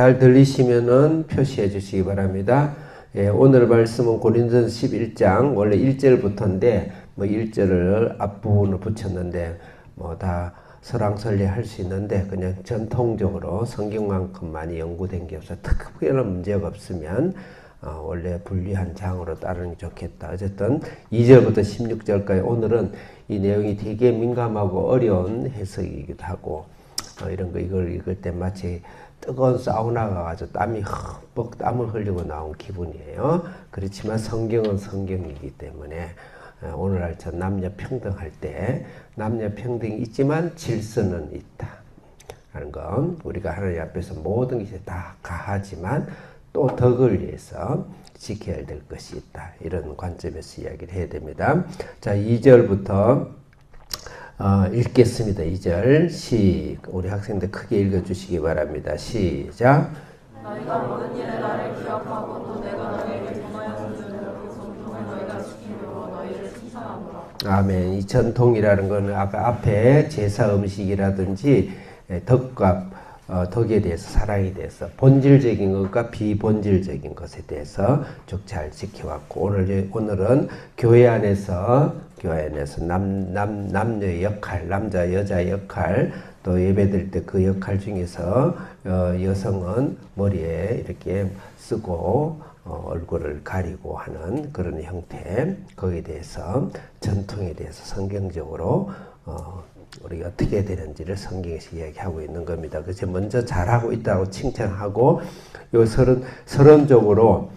잘 들리시면은 표시해 주시기 바랍니다. 예, 오늘 말씀은 고린도전서 11장 원래 1절부터인데 뭐 1절을 앞부분을 붙였는데 뭐 다 설왕설래 할 수 있는데 그냥 전통적으로 성경만큼 많이 연구된 게 없어 특별한 문제가 없으면 원래 분리한 장으로 따르는 게 좋겠다. 어쨌든 2절부터 16절까지 오늘은 이 내용이 되게 민감하고 어려운 해석이기도 하고 이런 거 이걸 읽을 때 마치 뜨거운 사우나가 가지고 땀이 흠뻑 땀을 흘리고 나온 기분이에요. 그렇지만 성경은 성경이기 때문에 오늘날 저 남녀 평등할 때 남녀 평등이 있지만 질서는 있다 하는 건 우리가 하나님 앞에서 모든 것이 다 가하지만 또 덕을 위해서 지켜야 될 것이 있다. 이런 관점에서 이야기를 해야 됩니다. 자, 2절부터 읽겠습니다. 2절 우리 학생들 크게 읽어주시기 바랍니다. 시작. 너희가 모든 일에 나를 기억하고 또 내가 너희에게 전하였던 그 전통을 너희가 지키므로 너희를 칭찬하노라. 아멘. 이 전통이라는 것은 아까 앞에 제사 음식이라든지 덕과 덕에 대해서 사랑에 대해서 본질적인 것과 비본질적인 것에 대해서 쭉 잘 지켜왔고 오늘은 교회 안에서 남녀의 역할, 남자 여자 역할 또 예배드릴 때 그 역할 중에서 여성은 머리에 이렇게 쓰고 얼굴을 가리고 하는 그런 형태 거기에 대해서 전통에 대해서 성경적으로 우리가 어떻게 해야 되는지를 성경에서 이야기하고 있는 겁니다. 그래서 먼저 잘하고 있다고 칭찬하고 요 서론적으로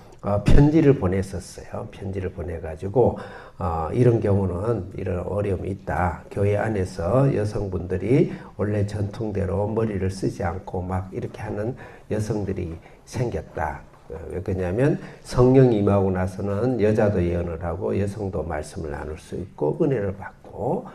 편지를 보냈었어요. 편지를 보내가지고 이런 경우는 이런 어려움이 있다. 교회 안에서 여성분들이 원래 전통대로 머리를 쓰지 않고 막 이렇게 하는 여성들이 생겼다. 왜 그러냐면 성령이 임하고 나서는 여자도 예언을 하고 여성도 말씀을 나눌 수 있고 은혜를 받고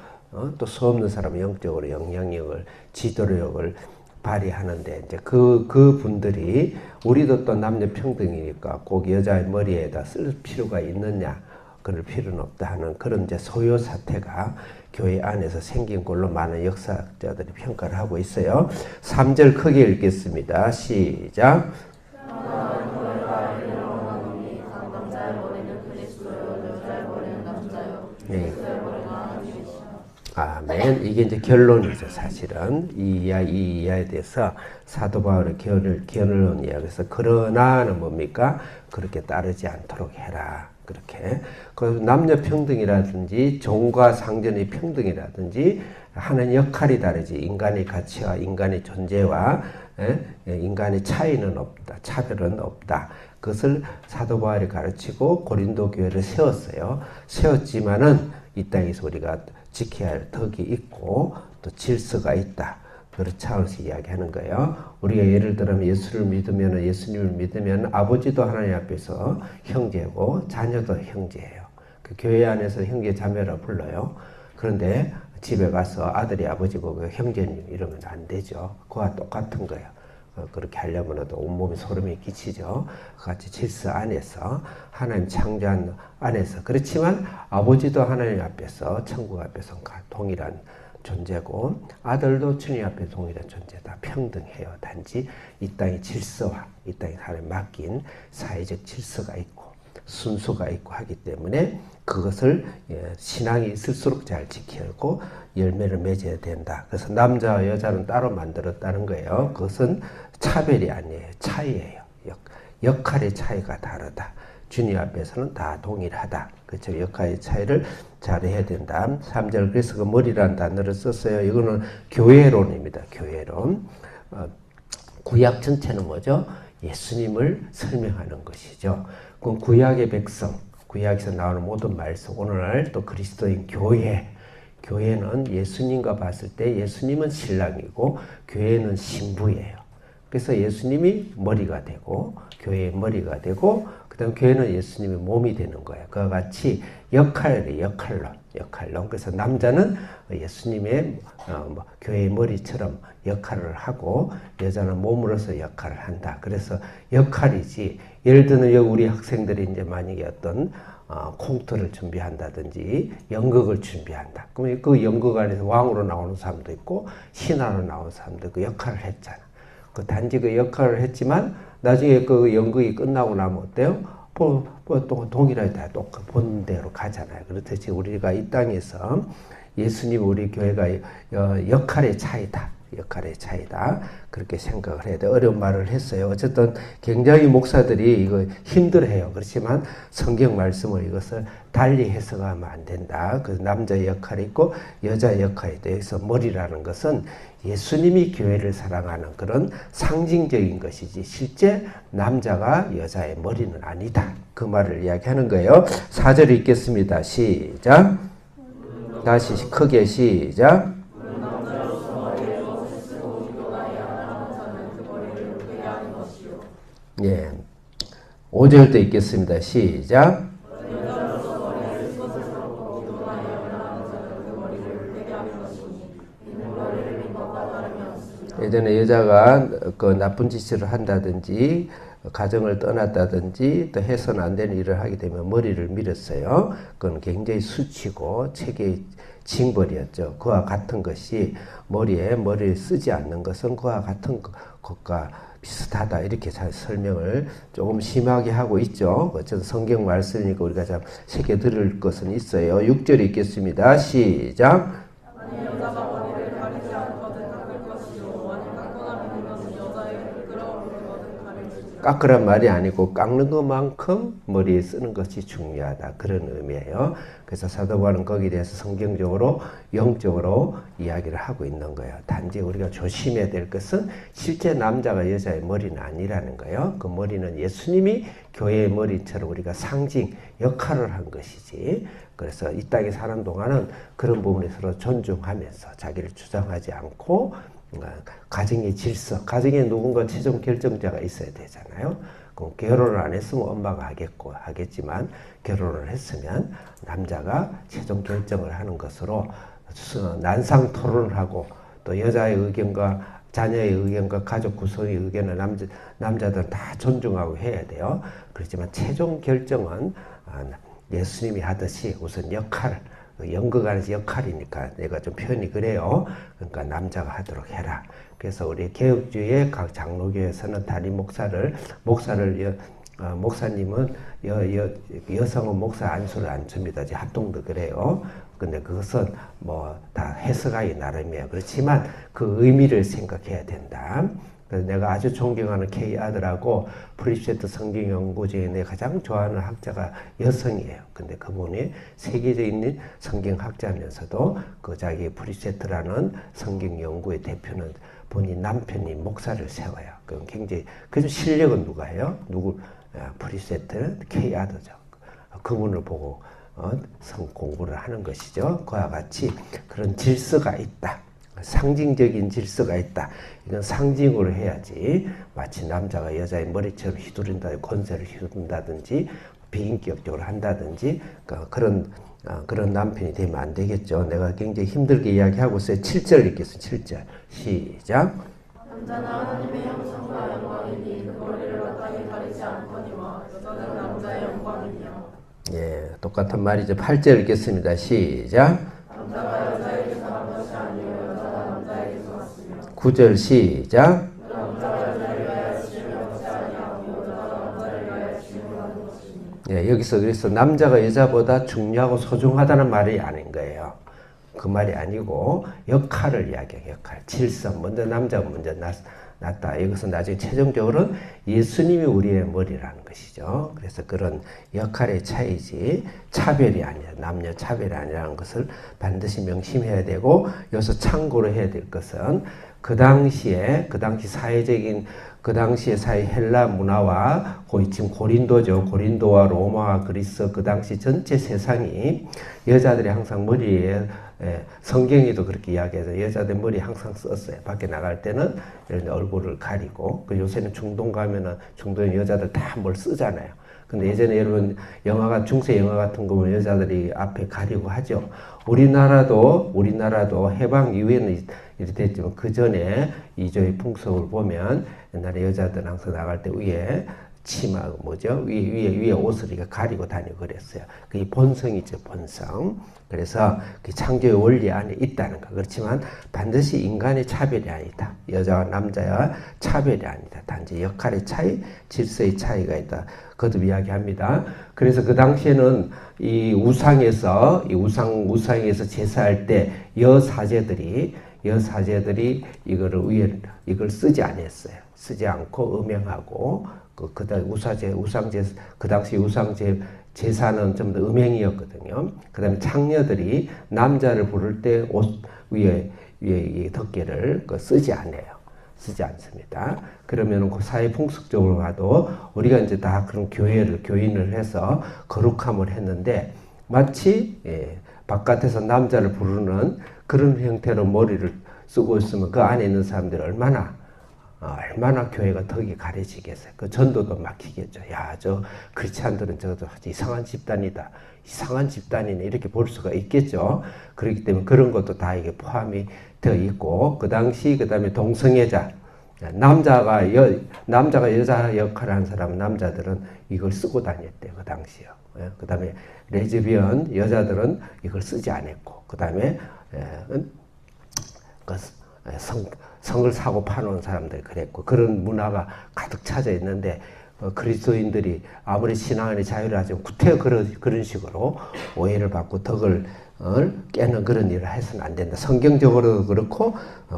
또 수 없는 사람은 영적으로 영향력을 지도력을 발휘하는데 이제 그 분들이 우리도 또 남녀 평등이니까 꼭 여자의 머리에다 쓸 필요가 있느냐 그럴 필요는 없다 하는 그런 이제 소요 사태가 교회 안에서 생긴 걸로 많은 역사학자들이 평가를 하고 있어요. 3절 크게 읽겠습니다. 시작. 네. 아멘. 이게 이제 결론이죠, 사실은. 이 이하에 대해서 사도 바울의 결론 이야기에서 그러나는 뭡니까? 그렇게 따르지 않도록 해라. 그렇게. 그래서 남녀 평등이라든지 종과 상전의 평등이라든지 하는 역할이 다르지. 인간의 가치와 인간의 존재와 인간의 차이는 없다. 차별은 없다. 그것을 사도 바울이 가르치고 고린도 교회를 세웠어요. 세웠지만은 이 땅에서 우리가 지켜야 할 덕이 있고 또 질서가 있다. 그런 차원에서 이야기하는 거예요. 우리가 예를 들면 예수님을 믿으면 아버지도 하나님 앞에서 형제고 자녀도 형제예요. 그 교회 안에서 형제 자매라 불러요. 그런데 집에 가서 아들이 아버지 보고 형제님 이러면 안 되죠. 그와 똑같은 거예요. 그렇게 하려면 온몸에 소름이 끼치죠. 같이 질서 안에서 하나님 창조한 안에서 그렇지만 아버지도 하나님 앞에서 천국 앞에서 동일한 존재고 아들도 주님 앞에 동일한 존재다. 평등해요. 단지 이 땅의 질서와 이 땅에 하나님 맡긴 사회적 질서가 있고 순수가 있고 하기 때문에 그것을 신앙이 있을수록 잘 지키고 열매를 맺어야 된다. 그래서 남자와 여자는 따로 만들었다는 거예요. 그것은 차별이 아니에요. 차이예요. 역할의 차이가 다르다. 주님 앞에서는 다 동일하다. 그렇죠. 역할의 차이를 잘해야 된다. 3절 그래서 그 머리라는 단어를 썼어요. 이거는 교회론입니다. 교회론. 구약 전체는 뭐죠? 예수님을 설명하는 것이죠. 그럼 구약의 백성, 구약에서 나오는 모든 말씀, 오늘날 또 그리스도인 교회는 예수님과 봤을 때 예수님은 신랑이고 교회는 신부예요. 그래서 예수님이 머리가 되고 교회의 머리가 되고 그다음 교회는 예수님의 몸이 되는 거예요. 그와 같이 역할론. 그래서 남자는 예수님의 교회의 머리처럼 역할을 하고 여자는 몸으로서 역할을 한다. 그래서 역할이지. 예를 들면 우리 학생들이 이제 만약에 어떤 콩트를 준비한다든지 연극을 준비한다. 그러면 그 연극 안에서 왕으로 나오는 사람도 있고 신하로 나오는 사람도 그 역할을 했잖아. 그 단지 그 역할을 했지만 나중에 그 연극이 끝나고 나면 어때요? 또 동일하게 다 똑같은 본대로 가잖아요. 그렇듯이 우리가 이 땅에서 예수님 우리 교회가 역할의 차이다. 역할의 차이다. 그렇게 생각을 해야 돼. 어려운 말을 했어요. 어쨌든 굉장히 목사들이 이거 힘들어해요. 그렇지만 성경 말씀을 이것을 달리 해석하면 안 된다. 그 남자의 역할이 있고 여자의 역할이 돼. 그래서 머리라는 것은 예수님이 교회를 사랑하는 그런 상징적인 것이지 실제 남자가 여자의 머리는 아니다. 그 말을 이야기하는 거예요. 4절 읽겠습니다. 시작. 다시 크게 시작. 예. 5절도 읽겠습니다. 시작. 예전에 여자가 그 나쁜 짓을 한다든지 가정을 떠났다든지 또 해서는 안 되는 일을 하게 되면 머리를 밀었어요. 그건 굉장히 수치고 책의 징벌이었죠. 그와 같은 것이 머리를 쓰지 않는 것은 그와 같은 것과 비슷하다. 이렇게 잘 설명을 조금 심하게 하고 있죠. 어쨌든 성경 말씀이니까 우리가 참 새겨 들을 것은 있어요. 6절 읽겠습니다. 시작. 만일 여자가 머리를 가리지 않거든 깎을 것이요 만일 깎고 나면 이것은 여자의 부끄러움이거든 가릴지니라. 깎으란 말이 아니고 깎는 것만큼 머리에 쓰는 것이 중요하다. 그런 의미예요. 그래서 사도 바울은 거기에 대해서 성경적으로 영적으로 이야기를 하고 있는 거예요. 단지 우리가 조심해야 될 것은 실제 남자가 여자의 머리는 아니라는 거예요. 그 머리는 예수님이 교회의 머리처럼 우리가 상징 역할을 한 것이지. 그래서 이 땅에 사는 동안은 그런 부분에 서로 존중하면서 자기를 주장하지 않고 가정의 질서, 가정에 누군가 최종 결정자가 있어야 되잖아요. 그럼 결혼을 안 했으면 엄마가 하겠지만 결혼을 했으면 남자가 최종 결정을 하는 것으로 난상 토론을 하고 또 여자의 의견과 자녀의 의견과 가족 구성의 의견을 남자들은 다 존중하고 해야 돼요. 그렇지만 최종 결정은 예수님이 하듯이 우선 역할, 연극 안에서 역할이니까 내가 좀 표현이 그래요. 그러니까 남자가 하도록 해라. 그래서 우리 개혁주의 각 장로교에서는 담임 목사님은 여성은 목사 안수를 안 줍니다. 이제 합동도 그래요. 근데 그것은 뭐 다 해석하기 나름이에요. 그렇지만 그 의미를 생각해야 된다. 그래서 내가 아주 존경하는 K 아들하고 프리셋트 성경연구소에 내가 가장 좋아하는 학자가 여성이에요. 근데 그분이 세계적인 성경학자면서도 그 자기 프리셋트라는 성경연구의 대표는 본인 남편이 목사를 세워요. 그럼 굉장히 그래서 실력은 누가 해요? 프리셋트 K 아들죠. 그분을 보고 성 공부를 하는 것이죠. 그와 같이 그런 질서가 있다. 상징적인 질서가 있다. 이건 상징으로 해야지 마치 남자가 여자의 머리처럼 휘두른다, 권세를 휘두른다든지 비인격적으로 한다든지 그런 남편이 되면 안 되겠죠. 내가 굉장히 힘들게 이야기하고 있어요. 7절 읽겠습니다. 7절 시작. 남자는 하나님의 형상과 영광이니 그 머리를 마땅히 가리지 않거니와 여자는 남자의 영광이니라. 예, 똑같은 말이죠. 8절 읽겠습니다. 시작. 남자가 여자에게서 난 것이 아니요 여자가 남자에게서 났으며 9절 시작. 남자가 여자를 위하여 지음을 받지 아니하고 여자가 남자를 위하여 지음을 받는 것이니. 예, 여기서 그래서 남자가 여자보다 중요하고 소중하다는 말이 아닌 거예요. 그 말이 아니고 역할을 이야기해요. 역할, 질서. 먼저 남자가 먼저 낫다. 이것은 나중에 최종적으로는 예수님이 우리의 머리라는 것이죠. 그래서 그런 역할의 차이지 차별이 아니라 남녀 차별이 아니라는 것을 반드시 명심해야 되고 여기서 참고로 해야 될 것은 그 당시 사회적인 그 당시의 사회 헬라 문화와 지금 고린도죠. 고린도와 로마와 그리스 그 당시 전체 세상이 여자들이 항상 머리에 성경에도 그렇게 이야기해서 여자들 머리 항상 썼어요. 밖에 나갈 때는 얼굴을 가리고 요새는 중동 가면은 중동에 여자들 다 뭘 쓰잖아요. 근데 예전에 여러분 중세 영화 같은 거 보면 여자들이 앞에 가리고 하죠. 우리나라도 해방 이후에는 이렇게 됐지만 그 전에 이조의 풍속을 보면 옛날에 여자들 항상 나갈 때 위에 치마 뭐죠? 위에 옷을 이렇게 가리고 다니고 그랬어요. 그게 본성이죠, 본성. 그래서 그 창조의 원리 안에 있다는 거. 그렇지만 반드시 인간의 차별이 아니다. 여자와 남자와 차별이 아니다. 단지 역할의 차이, 질서의 차이가 있다. 거듭 이야기합니다. 그래서 그 당시에는 이 우상에서 제사할 때 여사제들이 이걸 쓰지 않았어요. 쓰지 않고 음행하고 그 당시 우상제 제사는 좀 더 음행이었거든요. 그 다음에 창녀들이 남자를 부를 때 옷 위에 이 덮개를 쓰지 않아요. 쓰지 않습니다. 그러면 그 사회 풍습적으로 봐도 우리가 이제 다 그런 교인을 해서 거룩함을 했는데 마치 바깥에서 남자를 부르는 그런 형태로 머리를 쓰고 있으면 그 안에 있는 사람들이 얼마나 교회가 덕이 가려지겠어요. 그 전도도 막히겠죠. 야, 저 크리스찬들은 저도 이상한 집단이다. 이상한 집단이네. 이렇게 볼 수가 있겠죠. 그렇기 때문에 그런 것도 다 이게 포함이 되어 있고, 그 다음에 동성애자. 남자가 여자 역할을 하는 사람은 남자들은 이걸 쓰고 다녔대요. 그 당시요. 그 다음에 레즈비언 여자들은 이걸 쓰지 않았고, 그 다음에 성을 사고 파는 사람들 그랬고, 그런 문화가 가득 차져 있는데 그리스도인들이 아무리 신앙 안에 자유를 하지만 구태여 그런 식으로 오해를 받고 덕을 깨는 그런 일을 해서는 안 된다. 성경적으로도 그렇고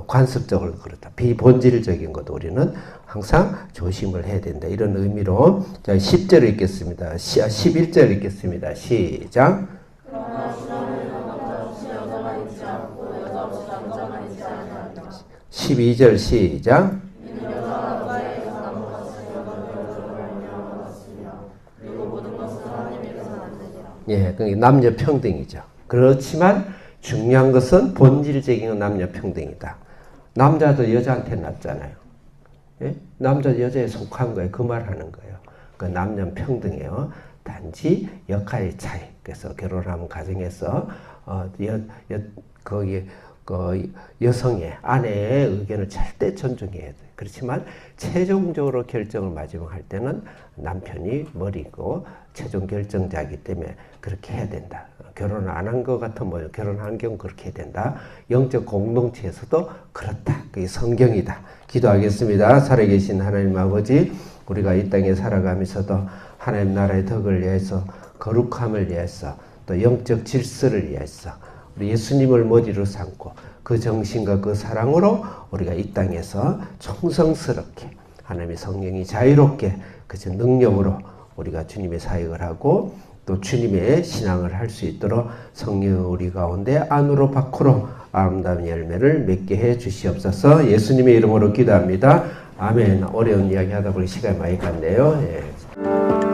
관습적으로도 그렇다. 비본질적인 것도 우리는 항상 조심을 해야 된다. 이런 의미로 자, 10절 읽겠습니다. 11절 읽겠습니다. 시작. 그러나 신앙은 남자 없이 여자가 있지 않고 여자 없이 남자가 있지 아니하리라. 12절 시작. 이는 여자가 남자에게서 나무같이 여자는 여자를 말미암아 같으리라. 그리고 모든 것은 하나님에게서 났느니라. 예, 그게 남녀 평등이죠. 그렇지만 중요한 것은 본질적인 남녀 평등이다. 남자도 여자한테 낫잖아요. 예? 남자 여자에 속한 거예요. 그 말 하는 거예요. 그 남녀 평등이에요. 단지 역할의 차이. 그래서 결혼하면 가정에서 여성의 아내의 의견을 절대 존중해야 돼. 그렇지만 최종적으로 결정을 마지막 할 때는 남편이 머리고 최종 결정자이기 때문에 그렇게 해야 된다. 결혼 안 한 것 같으면 결혼한 경우 그렇게 해야 된다. 영적 공동체에서도 그렇다. 그게 성경이다. 기도하겠습니다. 살아계신 하나님 아버지, 우리가 이 땅에 살아가면서도 하나님 나라의 덕을 위해서, 거룩함을 위해서, 또 영적 질서를 위해서 우리 예수님을 머리로 삼고 그 정신과 그 사랑으로 우리가 이 땅에서 충성스럽게 하나님의 성령이 자유롭게 그 능력으로 우리가 주님의 사역을 하고 또 주님의 신앙을 할 수 있도록 성령 우리 가운데 안으로 밖으로 아름다운 열매를 맺게 해 주시옵소서. 예수님의 이름으로 기도합니다. 아멘. 어려운 이야기 하다 보니 시간이 많이 갔네요. 예.